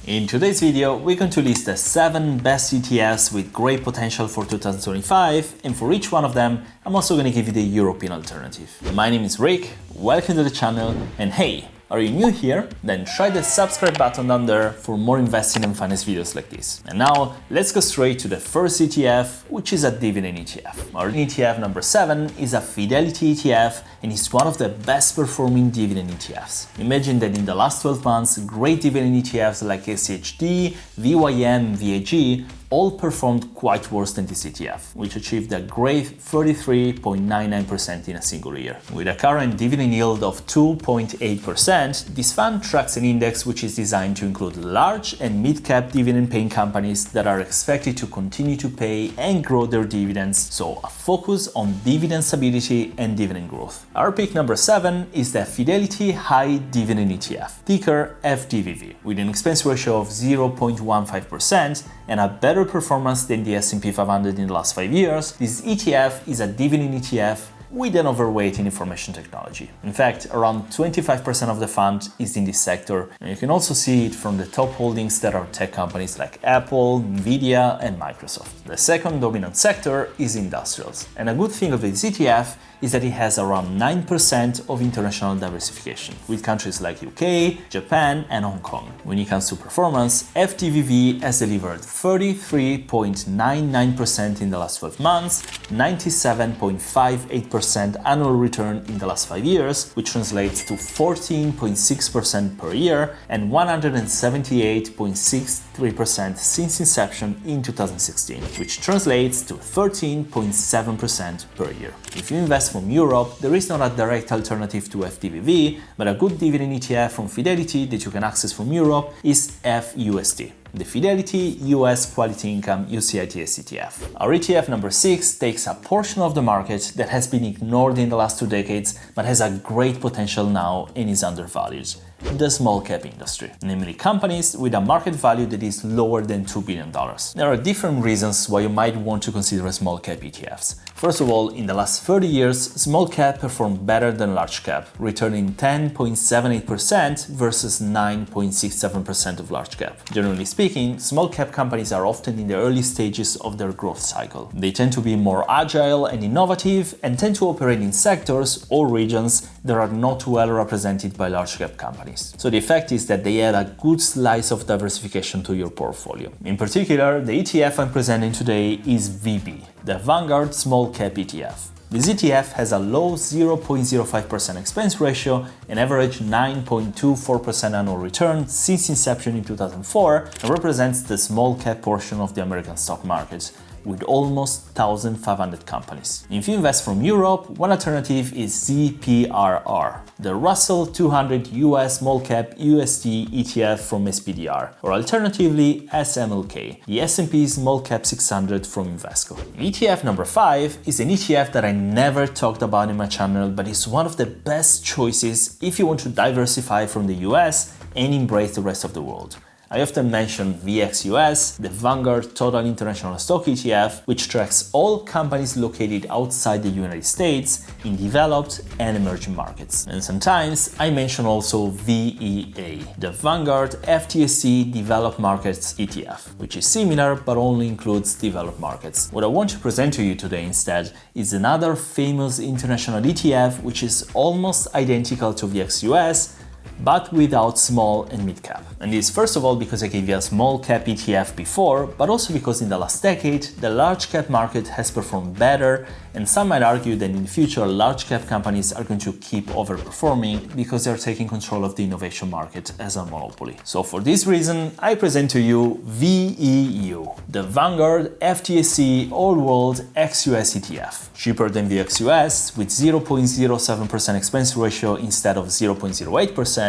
In today's video, we're going to list the 7 best ETFs with great potential for 2025, and for each one of them, I'm also going to give you the European alternative. My name is Rick, welcome to the channel, and hey, are you new here? Then try the subscribe button down there for more investing and finance videos like this. And now, let's go straight to the first ETF, which is a dividend ETF. Our ETF number 7 is a Fidelity ETF, and it's one of the best performing dividend ETFs. Imagine that in the last 12 months, great dividend ETFs like SCHD, VYM, VAG all performed quite worse than this ETF, which achieved a great 33.99% in a single year. With a current dividend yield of 2.8%, this fund tracks an index which is designed to include large and mid-cap dividend-paying companies that are expected to continue to pay and grow their dividends, so a focus on dividend stability and dividend growth. Our pick number 7 is the Fidelity High Dividend ETF, ticker FDVV, with an expense ratio of 0.15% and a better performance than the S&P 500 in the last 5 years. This ETF is a dividend ETF with an overweight in information technology. In fact, around 25% of the fund is in this sector, and you can also see it from the top holdings that are tech companies like Apple, Nvidia, and Microsoft. The second dominant sector is industrials, and a good thing of this ETF is that it has around 9% of international diversification, with countries like UK, Japan, and Hong Kong. When it comes to performance, FDVV has delivered 33.99% in the last 12 months, 97.58% annual return in the last 5 years, which translates to 14.6% per year, and 178.63% since inception in 2016, which translates to 13.7% per year. If you invest from Europe, there is not a direct alternative to FDVV, but a good dividend ETF from Fidelity that you can access from Europe is FUSD, the Fidelity US Quality Income UCITS ETF. Our ETF number 6 takes a portion of the market that has been ignored in the last 2 decades, but has a great potential now and is undervalued: the small cap industry, namely companies with a market value that is lower than $2 billion. There are different reasons why you might want to consider small cap ETFs. First of all, in the last 30 years, small cap performed better than large cap, returning 10.78% versus 9.67% of large cap. Generally speaking, small cap companies are often in the early stages of their growth cycle. They tend to be more agile and innovative and tend to operate in sectors or regions that are not well represented by large cap companies. So the effect is that they add a good slice of diversification to your portfolio. In particular, the ETF I'm presenting today is VB, the Vanguard Small Cap ETF. This ETF has a low 0.05% expense ratio, an average 9.24% annual return since inception in 2004, and represents the small cap portion of the American stock market, with almost 1,500 companies. If you invest from Europe, one alternative is ZPRR, the Russell 200 US Small Cap USD ETF from SPDR, or alternatively SMLK, the S&P Small Cap 600 from Invesco. ETF number 5 is an ETF that I never talked about in my channel, but is one of the best choices if you want to diversify from the US and embrace the rest of the world. I often mention VXUS, the Vanguard Total International Stock ETF, which tracks all companies located outside the United States in developed and emerging markets. And sometimes I mention also VEA, the Vanguard FTSE Developed Markets ETF, which is similar but only includes developed markets. What I want to present to you today instead is another famous international ETF which is almost identical to VXUS, but without small and mid cap. And this first of all because I gave you a small cap ETF before, but also because in the last decade, the large cap market has performed better, and some might argue that in the future, large cap companies are going to keep overperforming because they are taking control of the innovation market as a monopoly. So for this reason, I present to you VEU, the Vanguard FTSE All World XUS ETF. Cheaper than VXUS, with 0.07% expense ratio instead of 0.08%,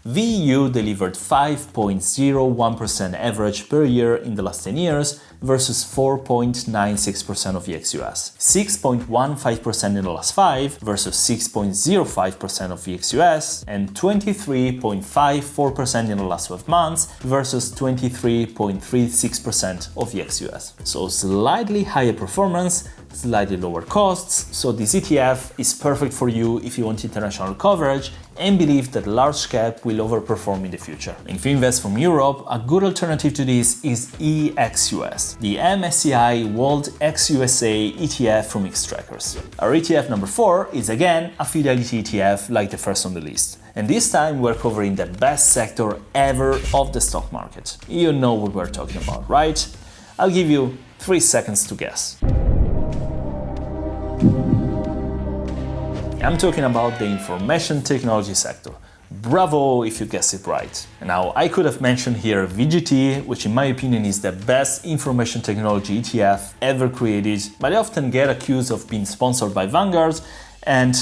VEU delivered 5.01% average per year in the last 10 years versus 4.96% of VXUS, 6.15% in the last 5 versus 6.05% of VXUS, and 23.54% in the last 12 months versus 23.36% of VXUS. So slightly higher performance, slightly lower costs, so this ETF is perfect for you if you want international coverage and believe that large cap will overperform in the future. If you invest from Europe, a good alternative to this is EXUS, the MSCI World ex-USA ETF from Xtrackers. Our ETF number 4 is again a fidelity ETF like the first on the list. And this time we're covering the best sector ever of the stock market. You know what we're talking about, right? I'll give you 3 seconds to guess. I'm talking about the information technology sector. Bravo if you guessed it right. Now, I could have mentioned here VGT, which in my opinion is the best information technology ETF ever created, but I often get accused of being sponsored by Vanguard, and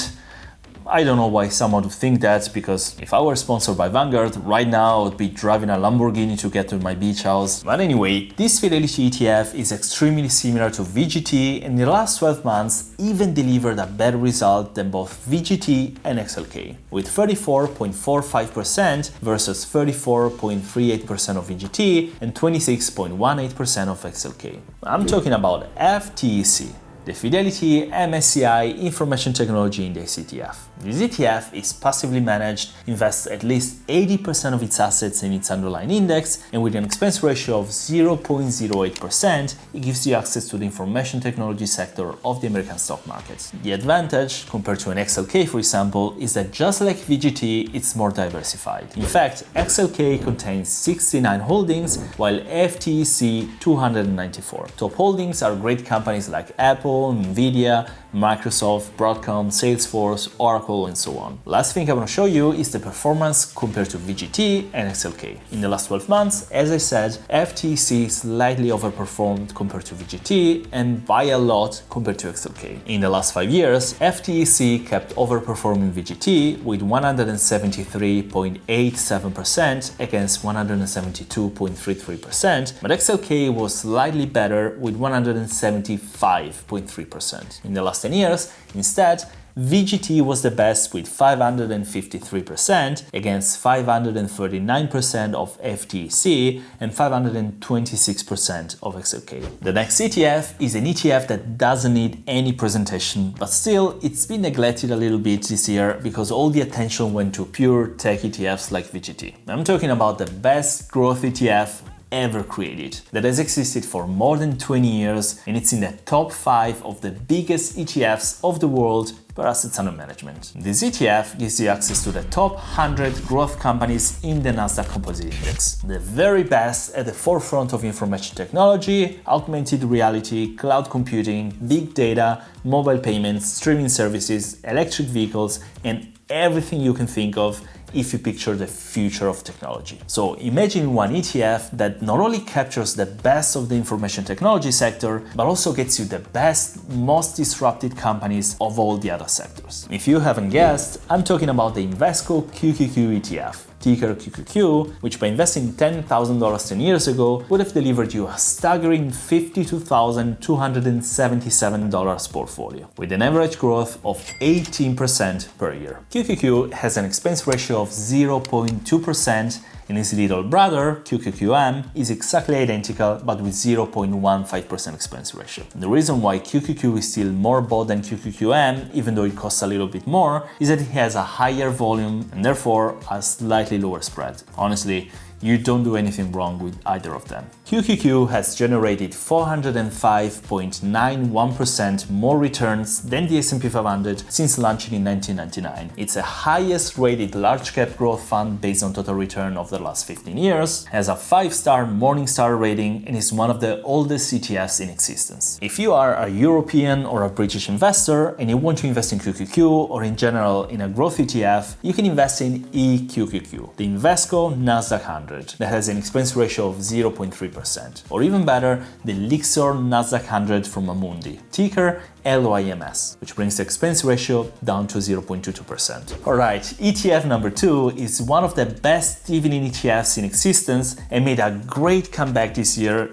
I don't know why someone would think that, because if I were sponsored by Vanguard, right now I would be driving a Lamborghini to get to my beach house. But anyway, this Fidelity ETF is extremely similar to VGT, and in the last 12 months even delivered a better result than both VGT and XLK, with 34.45% versus 34.38% of VGT and 26.18% of XLK. I'm talking about FTSE, the Fidelity MSCI Information Technology Index ETF. This ETF is passively managed, invests at least 80% of its assets in its underlying index, and with an expense ratio of 0.08%, it gives you access to the information technology sector of the American stock market. The advantage, compared to an XLK for example, is that just like VGT, it's more diversified. In fact, XLK contains 69 holdings, while FTSE 294. Top holdings are great companies like Apple, Nvidia, Microsoft, Broadcom, Salesforce, Oracle, and so on. Last thing I want to show you is the performance compared to VGT and XLK. In the last 12 months, as I said, FTSE slightly overperformed compared to VGT and by a lot compared to XLK. In the last 5 years, FTSE kept overperforming VGT with 173.87% against 172.33%, but XLK was slightly better with 175.3%. In the last 10 years, instead, VGT was the best with 553% against 539% of FTSE and 526% of XLK. The next ETF is an ETF that doesn't need any presentation, but still it's been neglected a little bit this year because all the attention went to pure tech ETFs like VGT. I'm talking about the best growth ETF ever created, that has existed for more than 20 years, and it's in the top 5 of the biggest ETFs of the world per assets under management. This ETF gives you access to the top 100 growth companies in the Nasdaq Composite Index, the very best at the forefront of information technology, augmented reality, cloud computing, big data, mobile payments, streaming services, electric vehicles, and everything you can think of if you picture the future of technology. So imagine one ETF that not only captures the best of the information technology sector, but also gets you the best, most disrupted companies of all the other sectors. If you haven't guessed, I'm talking about the Invesco QQQ ETF. Ticker QQQ, which by investing $10,000 10 years ago would have delivered you a staggering $52,277 portfolio, with an average growth of 18% per year. QQQ has an expense ratio of 0.2%, and his little brother, QQQM, is exactly identical but with 0.15% expense ratio. The reason why QQQ is still more bought than QQQM, even though it costs a little bit more, is that it has a higher volume and therefore a slightly lower spread. Honestly, you don't do anything wrong with either of them. QQQ has generated 405.91% more returns than the S&P 500 since launching in 1999. It's the highest rated large cap growth fund based on total return of the last 15 years, has a 5-star Morningstar rating, and is one of the oldest ETFs in existence. If you are a European or a British investor and you want to invest in QQQ or in general in a growth ETF, you can invest in EQQQ, the Invesco Nasdaq 100. That has an expense ratio of 0.3%. Or even better, the Lixor Nasdaq 100 from Amundi, ticker LYMS, which brings the expense ratio down to 0.22%. Alright, ETF number 2 is one of the best dividend ETFs in existence and made a great comeback this year,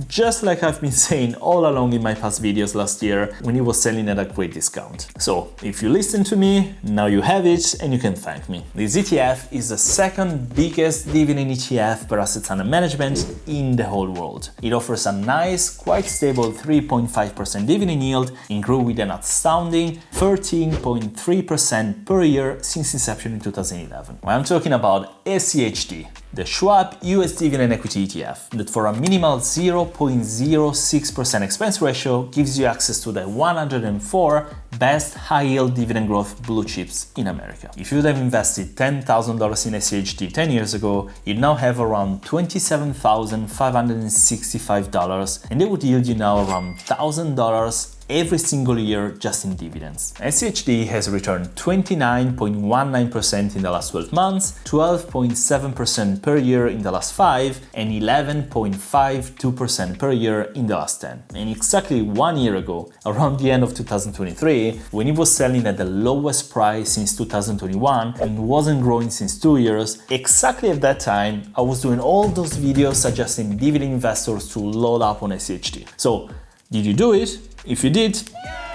just like I've been saying all along in my past videos last year when it was selling at a great discount. So if you listen to me, now you have it and you can thank me. This ETF is the second biggest dividend ETF per assets under management in the whole world. It offers a nice, quite stable 3.5% dividend yield and grew with an astounding 13.3% per year since inception in 2011. I'm talking about SCHD, the Schwab US Dividend Equity ETF, that for a minimal 0.06% expense ratio gives you access to the 104 best high-yield dividend growth blue chips in America. If you would have invested $10,000 in SCHD 10 years ago, you'd now have around $27,565, and they would yield you now around $1,000 every single year just in dividends. SCHD has returned 29.19% in the last 12 months, 12.7% per year in the last 5, and 11.52% per year in the last 10. And exactly 1 year ago, around the end of 2023, when it was selling at the lowest price since 2021 and wasn't growing since 2 years, exactly at that time, I was doing all those videos suggesting dividend investors to load up on SCHD. So, did you do it? If you did,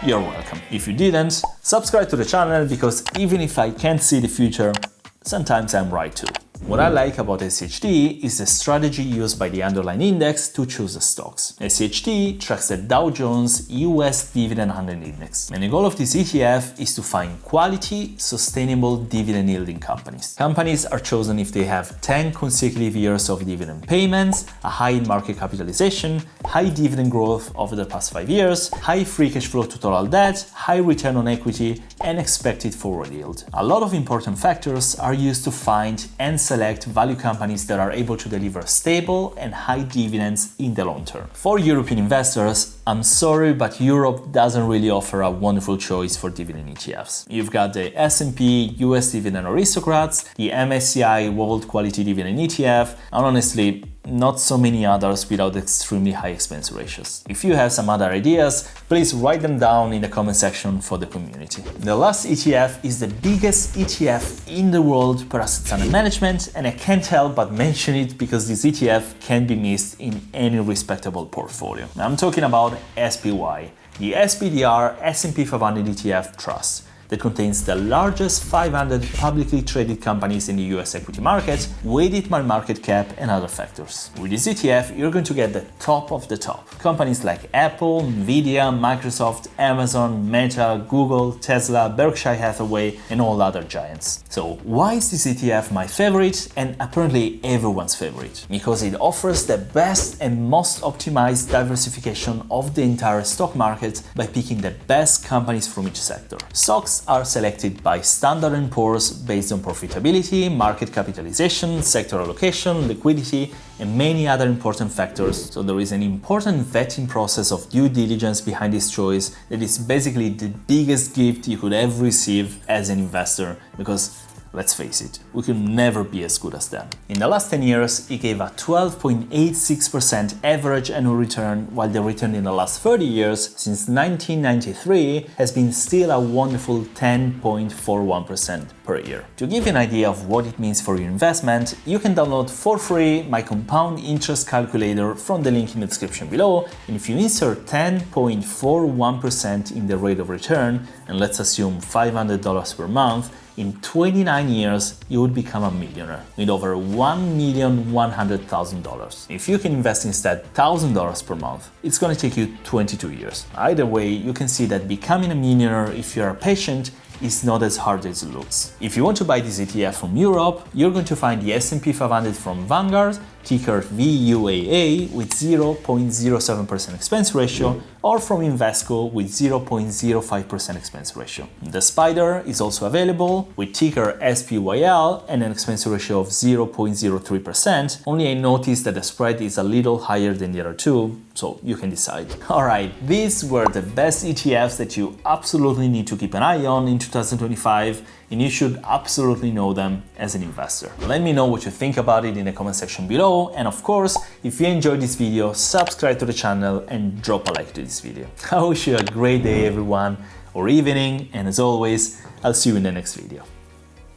you're welcome. If you didn't, subscribe to the channel because even if I can't see the future, sometimes I'm right too. What I like about SCHD is the strategy used by the underlying index to choose the stocks. SCHD tracks the Dow Jones US Dividend Nr Index, and the goal of this ETF is to find quality, sustainable dividend yielding companies. Companies are chosen if they have 10 consecutive years of dividend payments, a high market capitalization, high dividend growth over the past 5 years, high free cash flow to total debt, high return on equity, and expected forward yield. A lot of important factors are used to find and select value companies that are able to deliver stable and high dividends in the long term. For European investors, I'm sorry, but Europe doesn't really offer a wonderful choice for dividend ETFs. You've got the S&P US Dividend Aristocrats, the MSCI World Quality Dividend ETF, and honestly, not so many others without extremely high expense ratios. If you have some other ideas, please write them down in the comment section for the community. The last ETF is the biggest ETF in the world per assets under management, and I can't help but mention it because this ETF can't be missed in any respectable portfolio. I'm talking about SPY, the SPDR S&P 500 ETF Trust, that contains the largest 500 publicly traded companies in the US equity market, weighted by market cap and other factors. With this ETF, you're going to get the top of the top. Companies like Apple, Nvidia, Microsoft, Amazon, Meta, Google, Tesla, Berkshire Hathaway, and all other giants. So why is this ETF my favorite and apparently everyone's favorite? Because it offers the best and most optimized diversification of the entire stock market by picking the best companies from each sector. Stocks are selected by Standard & Poor's based on profitability, market capitalization, sector allocation, liquidity, and many other important factors. So there is an important vetting process of due diligence behind this choice that is basically the biggest gift you could ever receive as an investor, because let's face it, we could never be as good as them. In the last 10 years, it gave a 12.86% average annual return, while the return in the last 30 years, since 1993, has been still a wonderful 10.41% per year. To give you an idea of what it means for your investment, you can download for free my compound interest calculator from the link in the description below, and if you insert 10.41% in the rate of return, and let's assume $500 per month, in 29 years, you would become a millionaire with over $1,100,000. If you can invest instead $1,000 per month, it's going to take you 22 years. Either way, you can see that becoming a millionaire, if you are patient, is not as hard as it looks. If you want to buy this ETF from Europe, you're going to find the S&P 500 from Vanguard, ticker VUAA, with 0.07% expense ratio, or from Invesco with 0.05% expense ratio. The Spider is also available with ticker SPYL and an expense ratio of 0.03%, only I noticed that the spread is a little higher than the other two, so you can decide. Alright, these were the best ETFs that you absolutely need to keep an eye on in 2025, and you should absolutely know them as an investor. Let me know what you think about it in the comment section below, and of course, if you enjoyed this video, subscribe to the channel and drop a like to this video. I wish you a great day everyone, or evening, and as always, I'll see you in the next video.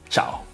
Ciao!